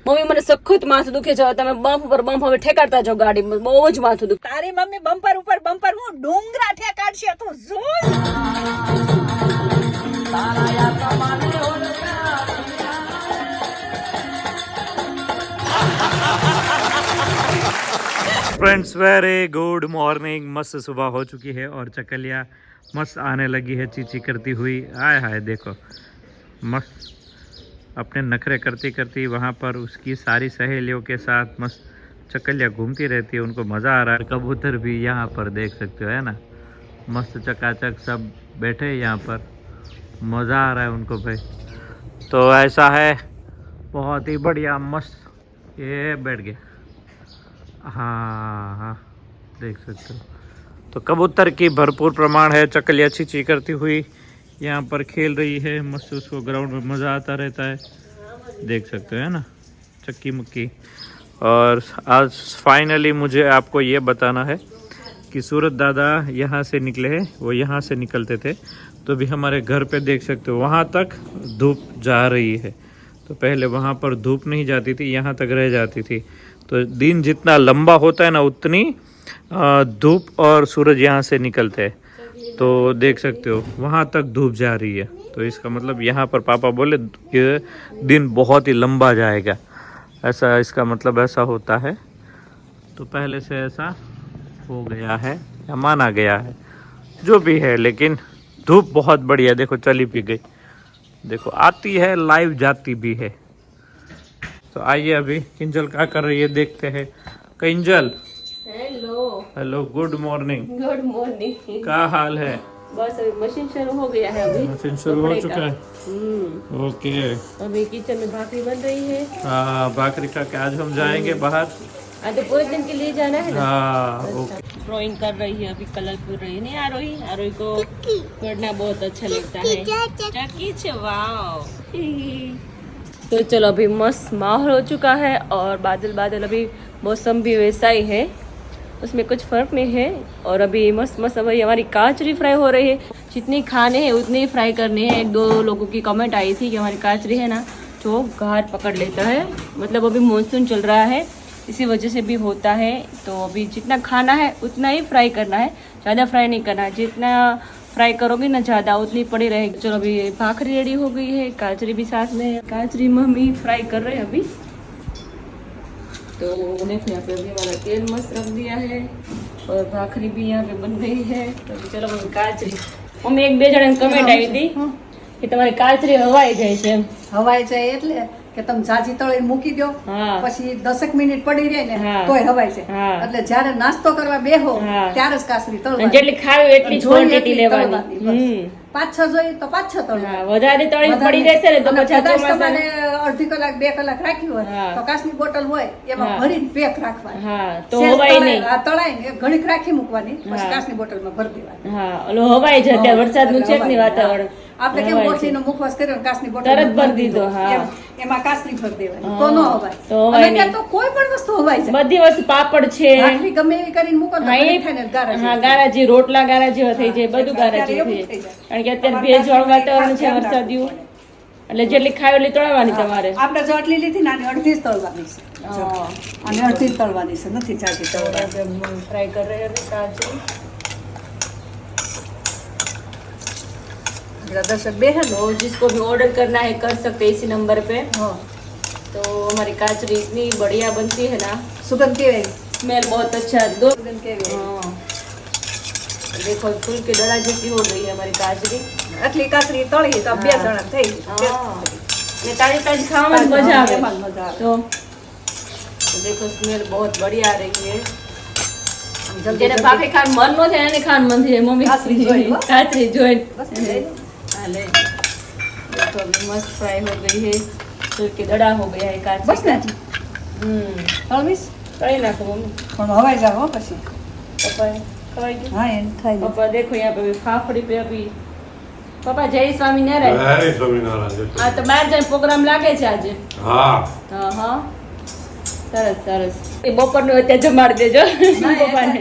Mummy મને સખત માથું દુખે છે, તમે બમ્પ ઉપર બમ્પ હવે ઠેકાડતા જાઓ ગાડીમાં, બહુ જ માથું દુખે. તારી મમ્મી બમ્પર ઉપર બમ્પર હું ડુંગરા ઠેકાડશે તું જોઈ. Friends very good morning. मस्त सुबह हो चुकी है और चकलिया मस्त आने लगी है चींची करती हुई. आए हाय देखो मस्त अपने नखरे करती करती वहाँ पर उसकी सारी सहेलियों के साथ मस्त चकलिया घूमती रहती है. उनको मज़ा आ रहा है. कबूतर भी यहाँ पर देख सकते हो है ना, मस्त चकाचक सब बैठे यहाँ पर, मज़ा आ रहा है उनको भाई. तो ऐसा है, बहुत ही बढ़िया मस्त. ये बैठ गया. हाँ हाँ देख सकते हो. तो कबूतर की भरपूर प्रमाण है. चकलिया चींची करती हुई यहाँ पर खेल रही है मस्त. उसको ग्राउंड में मज़ा आता रहता है, देख सकते हो है ना, चक्की मुक्की. और आज फाइनली मुझे आपको ये बताना है कि सूरज दादा यहाँ से निकले हैं. वो यहाँ से निकलते थे तो भी हमारे घर पे देख सकते हो वहाँ तक धूप जा रही है. तो पहले वहाँ पर धूप नहीं जाती थी, यहाँ तक रह जाती थी. तो दिन जितना लंबा होता है ना उतनी धूप और सूरज यहाँ से निकलते हैं. तो देख सकते हो वहाँ तक धूप जा रही है. तो इसका मतलब यहाँ पर पापा बोले कि दिन बहुत ही लंबा जाएगा, ऐसा इसका मतलब ऐसा होता है. तो पहले से ऐसा हो गया है या माना गया है, जो भी है. लेकिन धूप बहुत बढ़िया, देखो चली भी गई, देखो आती है लाइव जाती भी है. तो आइए अभी किंजल क्या कर रही है देखते हैं. Kinjal hello hello, good morning. Good morning. क्या हाल है? बस अभी मशीन शुरू हो गया है. अभी मशीन शुरू हो चुका है. ओके. अभी किचन में भाकरी बन रही है. हाँ भाकरी का क्या आज हम जाएंगे बाहर. आज तो पूरे दिन के लिए जाना है ना. हाँ ओके. ड्राइंग कर रही है अभी, कलर कर रही है. नहीं आरोही, आरोही को करना बहुत अच्छा लगता है. चक्की छे, वाओ. तो चलो अभी मस्त माहौल हो चुका है और बादल बादल, अभी मौसम भी वैसा ही है, उसमें कुछ फर्क नहीं है. और अभी मस्त मस्त अभी हमारी काचरी फ्राई हो रही है. जितनी खाने हैं उतनी ही फ्राई करनी है. एक दो लोगों की कमेंट आई थी कि हमारी काचरी है ना जो घाट पकड़ लेता है, मतलब अभी मानसून चल रहा है इसी वजह से भी होता है. तो अभी जितना खाना है उतना ही फ्राई करना है, ज़्यादा फ्राई नहीं करना है. जितना फ्राई करोगी ना ज़्यादा उतनी पड़ी रहेगी. चलो अभी भाखरी रेडी हो गई है, काचरी भी साथ में है. काचरी मम्मी फ्राई कर रहे हैं अभी. तो देखो यहाँ पे अभी हमारा तेल मस्त रख दिया है और भाखरी भी यहाँ पे बन गई है. तो चलो मम्मी काचरी. मम्मी एक બે જણાને કમેન્ટ આવી હતી કે તમારી કાચરી હવાઈ જાય છે. હવાઈ જાય એટલે કે તમે જાજી તળીને મૂકી દો, પછી 10 મિનિટ પડી રહે ને તોય હવાય છે. એટલે જ્યારે નાસ્તો કરવા બેહો ત્યારે જ કાસરી તળવાની. જેટલી ખાવી એટલી જ ક્વોન્ટિટી લેવાની. 5-6 જોઈએ તો 5-6 તળવા. વધારે તળી પડી રહેશે ને તો પછી તમારે અડધી કલાક 2 કલાક રાખી હોય તો કાચની બોટલ હોય એમાં ભરીને પેક રાખવાની. હા તો હવાય નહીં. તળાઈને ઘડીક રાખી મૂકવાની, પછી કાચની બોટલમાં ભરી દેવાની. હા ઓલો હવાય છે. અત્યારે વરસાદનું છે ને વાતાવરણ, આપણે કેમ બોટલીનો મુખવાસ કર્યો કાચની બોટલ તરત ભરી દીધો. હા એમાં કાચની ભરી દેવાની તો ન હવાય. તો હવાય નહીં. તો કોઈ પણ વસ્તુ હવાય છે. બધી વસ્તુ પાપડ છે, ભાખરી ગમે એવી કરીને મૂકો તો ઘડીક થાય ને ગારા. હા ગારાજી, રોટલા ગારાજી થઈ જાય, બધું ગારાજી થઈ જાય. કારણ કે અત્યારે ભેજવાળું વાતાવરણ છે વરસાદિયું, એટલે જેટલી ખાવી એટલી તળવાની તમારે. આપણે જો આટલી લીધી ને આની અડધી જ તળવાની છે. અને અડધી જ તળવાની છે, નથી જાજી તળવાની. फ्राई कर रहे हैं अभी काजू. दर्शक बेहद तो जिसको भी ऑर्डर करना है कर सकते हैं इसी नंबर पे. तो हमारी काचरी इतनी बढ़िया बनती है ना, सुगंध के स्मेल बहुत अच्छा. दो सुगंध के देखो फूल की डला जैसी हो गई है हमारी काचरी. आटली काचरी तળી તો બે જણા થઈ. ये ताजी ताजी खावा में मजा आवे. मजा आवे. तो देखो स्मेल बहुत बढ़िया आ रही है. જેને ભાખરી ખાન મન નો થાય એને ખાન મન થાય. મમ્મી કાચરી જોઈ हाले. तो अभी मस्त फ्राई हो गई है, फूल की डला हो गया है काचरी. बस ना તળવીશ तળી नाखो मम्मी. પણ હવાઈ જાવ પછી पापा खवाई गई. હા એમ થાય. पापा देखो यहाँ पे फाफड़ी पे अभी पापा जय स्वामीनारायण. જય સ્વામિનારાયણ. हाँ तो बाहर जाए प्रोग्राम लागे છે આજે. હા हाँ हाँ સરસ સરસ. એ બપોરનું અત્યારે જમાડી દેજો પપ્પાને.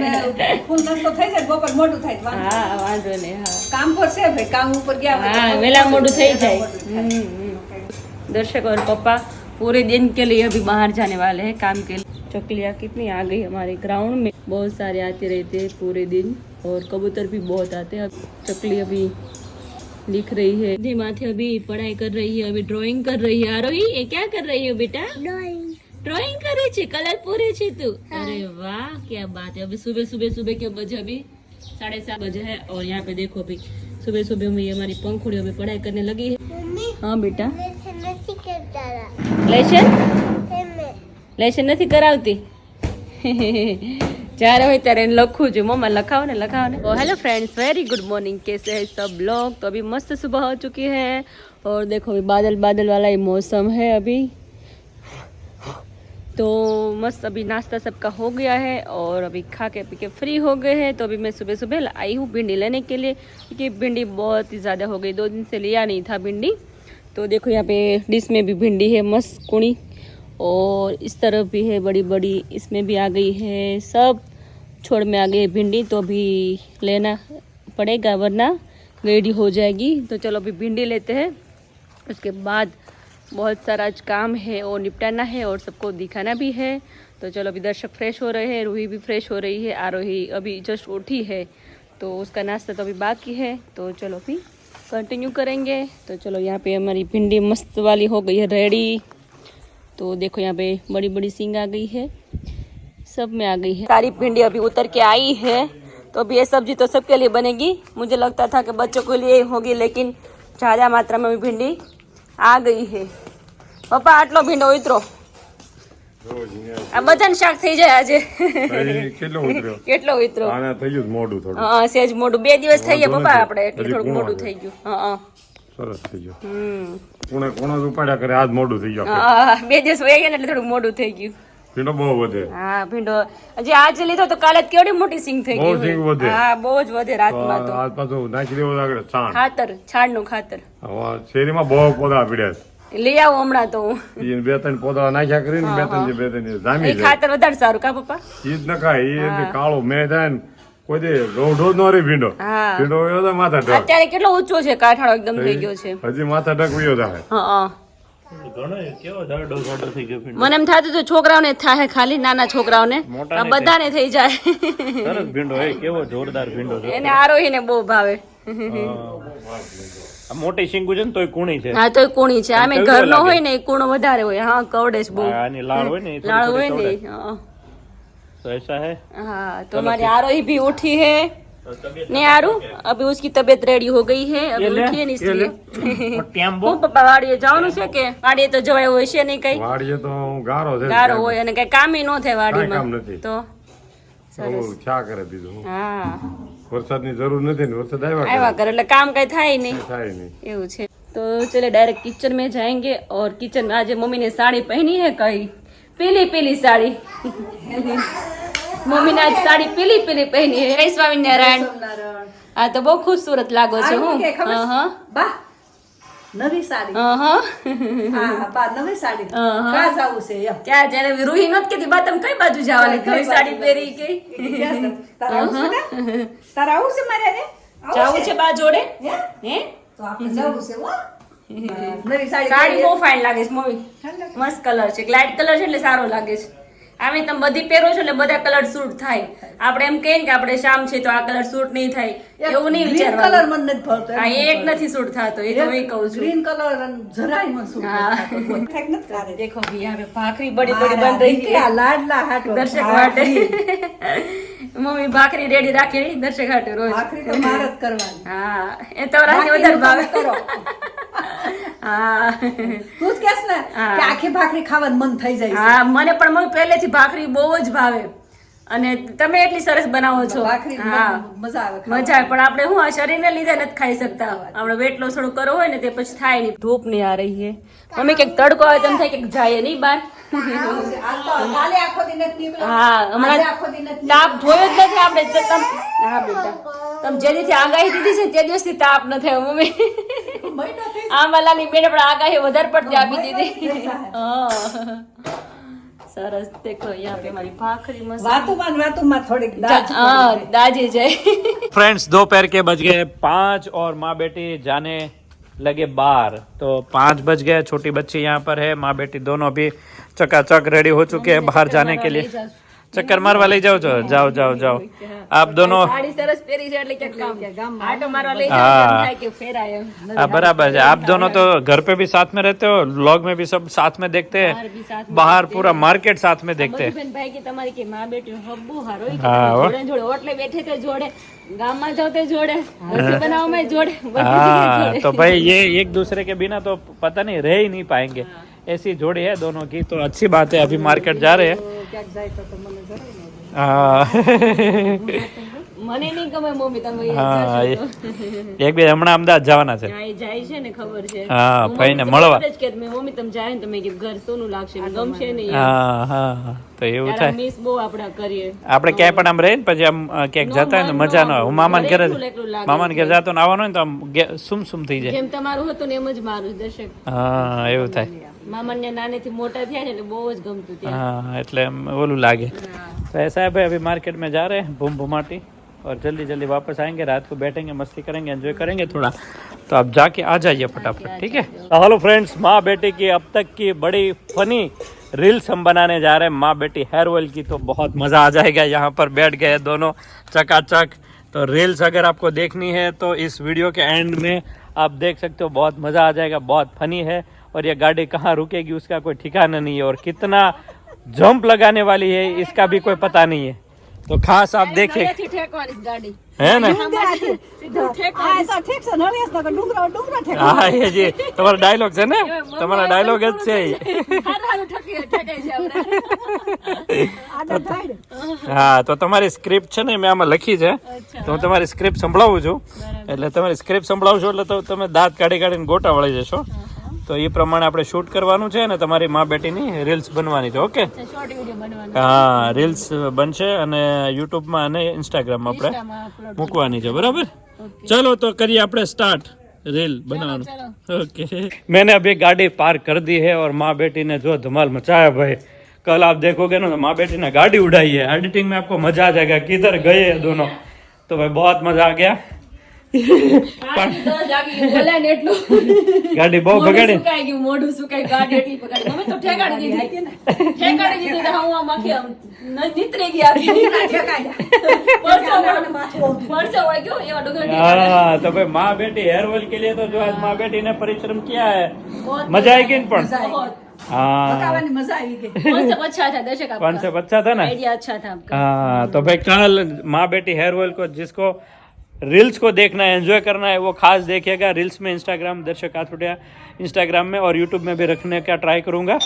ફૂલ નાસ્તો થઈ જાય બપોર મોડું થાય તો વાંધો હા વાંધો નહીં. હા કામ પર છે ભાઈ, કામ ઉપર ગયા હોય હા તો વેલા મોડું થઈ વેલા જાય. મોડું થાય. દર્શકો અને પપ્પા पूरे दिन के लिए अभी बाहर जाने वाले हैं काम के लिए। चकलियाँ कितनी आ गई हमारे ग्राउंड में, बहुत सारे आते रहते हैं पूरे दिन और कबूतर भी बहुत आते हैं। चकली अभी लिख रही है, माथे अभी पढ़ाई कर रही है, अभी ड्राइंग कर रही है। आरोही ये क्या कर रही हो बेटा? ड्राइंग करे छे, कलर पूरे छे तू? अरे वाह क्या बात है। अभी सुबह के बजे अभी 7:30 बजे है और यहाँ पे देखो अभी सुबह में ये हमारी पंखुड़ी अभी पढ़ाई करने लगी है। हाँ बेटा લેશન નથી કરાવતી જ્યારે હોય ત્યારે એને લખું છું, મમ્मा लखाओ ने। और hello friends, very good morning, कैसे हैं सब लोग? तो अभी मस्त सुबह हो चुकी है और देखो अभी बादल वाला ही मौसम है अभी, तो मस्त अभी नाश्ता सबका हो गया है और अभी खा के पी के फ्री हो गए हैं। तो अभी मैं सुबह आई हूँ भिंडी लेने के लिए, क्योंकि भिंडी बहुत ही ज़्यादा हो गई, 2 दिन से लिया नहीं था भिंडी। तो देखो यहाँ पे डिश में भी भिंडी है मस्त कुणी, और इस तरफ भी है बड़ी, इसमें भी आ गई है, सब छोड़ में आ गई है भिंडी। तो अभी लेना पड़ेगा वरना रेडी हो जाएगी। तो चलो अभी भिंडी लेते हैं, उसके बाद बहुत सारा आज काम है और निपटाना है और सबको दिखाना भी है। तो चलो अभी दर्शक फ्रेश हो रहे हैं, रूही भी फ्रेश हो रही है, आरोही अभी जस्ट उठी है तो उसका नाश्ता तो अभी बाकी है। तो चलो अभी कंटिन्यू करेंगे। तो चलो यहाँ पे हमारी भिंडी मस्त वाली हो गई है रेडी। तो देखो यहाँ पे बड़ी सींग आ गई है, सब में आ गई है। सारी भिंडी अभी उतर के आई है, तो अभी ये सब्जी तो सबके लिए बनेगी। मुझे लगता था कि बच्चों के लिए होगी, लेकिन ज़्यादा मात्रा में भिंडी आ गई है। पप्पा आटलो भींडो उतरो, આ બધાને શાક થઈ જાય આજે। કેટલો ઉતરો? હા સેજ મોઢું, 2 દિવસ થઈ ગયા પપ્પા આપણે, એટલે થોડું મોઢું થઈ ગયું। હા સરસ થઈ ગયો। કોણે ઉપાડ્યા કરે આજ મોઢું થઈ ગયું। હા 2 દિવસ વહી ગયા ને એટલે થોડું મોઢું થઈ ગયું। ભીંડો બહુ વધે। હા ભીંડો હજી આજે લીધો તો કાલે કેવડી મોટી સિંગ થઈ ગઈ। બહુ સિંગ વધે। હા બહુ જ વધે રાતમાં તો। આજ પાછું નાખી દેવો આગળ છાણનું ખાતર। હવે શેરીમાં બહુ પોદા પીડ્યા લઈ આવું હમણાં તો હું। ઈ 2-3 પોદા નાખ્યા કરીને 2-3 જામી જાય। ખાતર વધારે સારું કા પપ્પા? ઈ જ નખાય, ઈ કાળો મેં થાય ને કોઈ દે રોઢો ન રે ભીંડો વયો તો માથા ઢક। અત્યારે કેટલો ઊંચો છે, કાઠાળો એકદમ થઈ ગયો છે। હજી માથા ઢક વયો જાય। હા મને એમ થતું હતું છોકરાઓને થાય, ખાલી નાના છોકરાઓને, બધાને થઈ જાય। સરસ ભીંડો હે, કેવો જોરદાર ભીંડો છે। એને આરોહીને બહુ ભાવે। આ મોટી સિંગુ છે ને તોય કુણી છે। હા તોય કુણી છે, આમે ઘરનો હોય ને એ કુણો વધારે હોય। હા કવડે છે બહુ, આની લાળ હોય ને લાળ હોય ને। હા तो ऐसा है। हाँ तो हमारी आरोही भी उठी है। नहीं आरू अभी उसकी तबीयत रेडी हो गई है, अभी उठी है इसलिए। હું પપ્પા વાડીએ જવાનું છે કે? વાડીએ તો જવાય હોય છે નહીં કઈ, વાડીએ તો ગારો છે, ગારો હોય અને કઈ કામ ન થાય વાડીમાં તો છા કરે બીજું। હા વરસાદની જરૂર નથી ને, વરસાદ આવ્યા કરે એટલે કામ કઈ થાય નહીં એવું છે। तो चले डायरेक्ट किचन में जाएंगे और किचन में आज मम्मी ने साड़ी पहनी है, कई पीली साड़ी। मम्मी ने आज साड़ी पीली पहनी है। जय स्वामीनारायण। हाँ तो बहुत खूबसूरत लागो छे हूँ। બા નવી સાડી। हाँ હા બા નવી સાડી કા જાવું છે એમ? क्या जाने रूही नत के बा तम कई बाजू जावानी नवी साड़ी पहरी के? તારા આવું છે ને? તારા આવું છે મારે ને? जाऊ छे बा जोड़े हैं તો આપણે જાવું છે હો। નવી સાડી साड़ी બહુ ફાઇન લાગે છે મમ્મી, મસ્ત કલર છે, લાઇટ કલર છે એટલે સારો લાગે છે। આમે તમે બધી પહેરો છો એટલે બધા કલર સૂટ થાય। આપણે એમ કહીએ કે આપણે શામ છે તો આ કલર સૂટ નહીં થાય, એવું નહીં વિચારવાનું। કલર મને નથી ભાવતો। હા એક નથી સૂટ થતો, એ તો હું કહું છું। ગ્રીન કલર જરાય મને સૂટ हाँ। થાય નથી કરે। देखो भी यहाँ पे भाखरी बड़ी बन रही है આ લાડલા હાટો दर्शक માટે। મમ્મી ભાખરી રેડી રાખી રહી દર્શક હાટે રોજ। ભાખરી તો મારે જ કરવાની। હા એ તો રાતે વધારે ભાવે। કરો હા તું જ કહેશ ને કે આખી ભાખરી ખાવાનું મન થઈ જાય છે। હા મને પણ મમ્મી પહેલેથી ભાખરી બહુ જ ભાવે અને તમે એટલી સરસ બનાવો છો। ભાખરી હા મજા આવે મજા આવે, પણ આપણે શું આ શરીરને લીધે નથી ખાઈ શકતા। આપણે વેટ લોસ થોડું કરવો હોય ને તે પછી થાય નહીં। ધૂપ નહીં આ રહી है મમ્મી, કંઈક તડકો આવે તેમ થાય કે જાય નહીં બહાર। કાલે આખો દિન જ નીકળ્યો। હા હમણાં આખો દિન જ તાપ જોયો જ નથી આપણે। હા બેટા તમે જે દિવસે આગાહી દીધી છે તે દિવસથી તાપ ન થયો મમ્મી। મહિનો થઈ આંબાલાની બેન પણ આગાહી વધારે પડતી આપી દીધી। હા સરસ। देखो यहाँ पे हमारी भाखरी मस्त વાતુમાં થોડીક दाजी जाए। फ्रेंड्स दोपहर के बज गए 5 और माँ बेटी जाने लगे 12। तो 5 बज गए। छोटी बच्ची यहाँ पर है, माँ बेटी दोनों भी चकाचक रेडी हो चुके हैं बाहर जाने के लिए। चक्कर मारवा ले जाओ, जाओ जाओ जाओ आप दोनों। हाँ बराबर है, आप दोनों तो घर पे भी साथ में रहते हो, व्लॉग में भी सब साथ में देखते हैं, बाहर पूरा मार्केट साथ में देखते हैं। हाँ तो भाई ये एक दूसरे के बिना तो पता नहीं रह ही नहीं पाएंगे, ऐसी जोड़ी है दोनों की। तो अच्छी बात है, अभी मार्केट जा रहे हैं। મને નહીં ગમે મમ્મી તમે હા એક બે હમણાં અમદાવાદ જવાના છે, જાય છે ને ખબર છે। હા ભાઈને મળવા કે મમ્મી તમે જાય ને તમે ઘર સોનું લાગશે ગમશે નહીં। હા હા તો એવું થાય, મિસ બહુ આપડા કરીએ આપણે ક્યાંય પણ આમ રહીએ ને પછી આમ ક્યાંક જતા હોય ને મજા ન હોય। હું મામાને ઘરે જતો ને આવવાનો ને તો આમ સુમ સુમ થઈ જાય। જેમ તમારું હતું ને એમ જ મારું દર્શક। હા એવું થાય, મામાને નાનેથી મોટા થયા ને એટલે બહુ જ ગમતું ત્યાં। हाँ એટલે ओलू लागे। तो ऐसा है भाई, अभी मार्केट में जा रहे हैं बूम बुमाटी, और जल्दी जल्दी वापस आएंगे, रात को बैठेंगे, मस्ती करेंगे, एंजॉय करेंगे थोड़ा। तो आप जाके आ जाइए फटाफट, ठीक है। हेलो फ्रेंड्स, माँ बेटी की अब तक की बड़ी फनी रील्स हम बनाने जा रहे हैं, माँ बेटी हेयर ऑयल की। तो बहुत मज़ा आ जाएगा, यहाँ पर बैठ गए दोनों चकाचक। तो रील्स अगर आपको देखनी है तो इस वीडियो के एंड में आप देख सकते हो, बहुत मज़ा आ जाएगा, बहुत फनी है। और ये गाड़ी कहाँ रुकेगी उसका कोई ठिकाना नहीं है, और कितना जंप लगाने वाली है इसका भी कोई पता नहीं है। तो खास आप देखिए, है ना। हाँ ये जी તમારો ડાયલોગ છે ને, તમારો ડાયલોગ જ છે। હા તો તમારી સ્ક્રિપ્ટ છે ને મેં આમાં લખી છે, તો હું તમારી સ્ક્રિપ્ટ સંભળાવું છું, એટલે તમારી સ્ક્રિપ્ટ સંભળાવશો એટલે તો તમે દાંત કાઢી કાઢીને ગોટા વળી જશો। તો એ પ્રમાણે આપણે શૂટ કરવાનું છે અને તમારી મા બેટીની રીલ્સ બનવાની છે, ઓકે। હા રીલ્સ બનશે અને યુટ્યુબમાં અને ઇન્સ્ટાગ્રામમાં આપણે મૂકવાની છે, બરાબર। चलो तो करिए આપણે स्टार्ट रील बनाना, ओके। मैंने अभी गाड़ी पार्क कर दी है और माँ बेटी ने जो धमाल मचाया भाई, कल आप देखोगे ना तो माँ बेटी ने गाड़ी उड़ाई है। एडिटिंग में आपको मजा आ जाएगा किधर गए दोनों, तो भाई बहुत मजा आ गया। ગાડી બહુ બગાડી, મોઢું સુકાઈ ગાડી એટલી બગાડી, અમે તો ઠેકાડી દીધી તો હું આમ આખી નીતરી ગયા। हाँ तो भाई माँ बेटी हेयर ऑयल के लिए तो जो आज माँ बेटी ने परिश्रम किया है, मजा आएगी इन पर। हाँ मजा आई गई। कॉन्सेप्ट अच्छा था दर्शक, कॉन्सेप्ट अच्छा था ना, आइडिया अच्छा था आपका। हाँ तो भाई कल माँ बेटी हेयर ऑयल को जिसको रील्स को देखना है, एंजॉय करना है, वो खास देखिएगा। रील्स में इंस्टाग्राम दर्शक आथुडिया इंस्टाग्राम में और यूट्यूब में भी रखने का ट्राई करूंगा।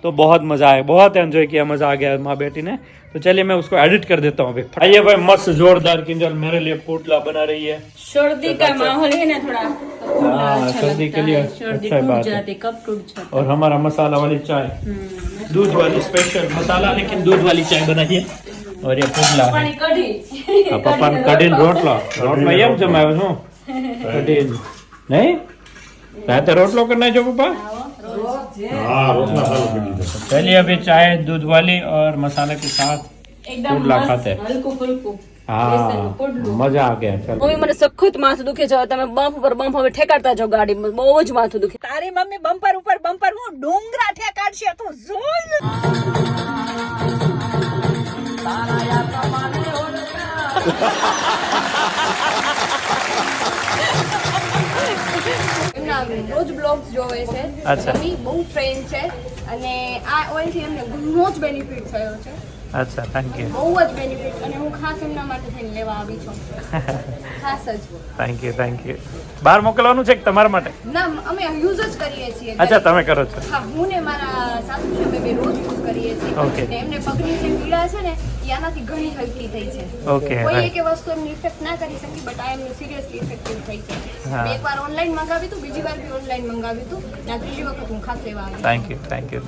तो बहुत मजा आया, बहुत एंजॉय किया, मजा आ गया माँ बेटी ने। तो चलिए मैं उसको एडिट कर देता हूँ अभी। आइए भाई, मस्त जोरदार किंजल मेरे लिए पोटला बना रही है। सर्दी का माहौल है ना थोड़ा, हाँ सर्दी के लिए अच्छा बात है। कब टूट जाता। और हमारा मसाला वाली चाय, दूध वाली स्पेशल मसाला लेकिन दूध वाली चाय बनाई है। और ये पुडला है पप्पा ने कढ़ी रोटला एम जमायो छू कढ़ी नहीं राते रोटलो करना जो पप्पा। हाँ रोटला चालू कर दीजिए। चलिए अभी चाय दूध वाली और मसाले के साथ पुडला खाते हैं। हल्कू फुल्कू हाँ मजा आ गया। चलो મમ્મી મને સખત માથું દુખે છે, તમે બમ્પ પર બમ્પ હવે ઠેકાડતા જાઓ ગાડીમાં, બહુ જ માથું દુખે। તારી મમ્મી બમ્પર ઉપર બમ્પર હું ડુંગરા ઠેકાડશે તું જોઈ। રોજ બ્લોગ્સ જોવે છે, મમ્મી બહુ ફ્રેન્ડ છે અને આ ઓઇલથી એમને ઘણો જ બેનિફિટ થયો છે। अच्छा थैंक यू, બહુ જ બેનિફિટ, અને હું ખાસ એમના માટે થઈને લેવા આવી છું, ખાસ જ। Thank you. બહાર મોકલવાનું છે કે તમારા માટે? ના અમે યુઝ જ કરીએ છીએ। અચ્છા તમે કરો છો? હા હું ને મારા સાસુ છે અમે બે રોજ યુઝ કરીએ છીએ। Okay. અને એમને પગની જે પીડા છે ને એ આનાથી ઘણી હલકી થઈ છે। Okay, કોઈ right. એક વસ્તુ એમની ઇફેક્ટ ના કરી શકી, બટ આ એમની સિરિયસલી ઇફેક્ટિવ થઈ છે। હા. મેં એકવાર ઓનલાઈન મંગાવ્યું હતું, બીજી વાર બી ઓનલાઈન મંગાવ્યું હતું, અને આ ત્રીજી વખત હું ખાસ લેવા આવી। Thank you.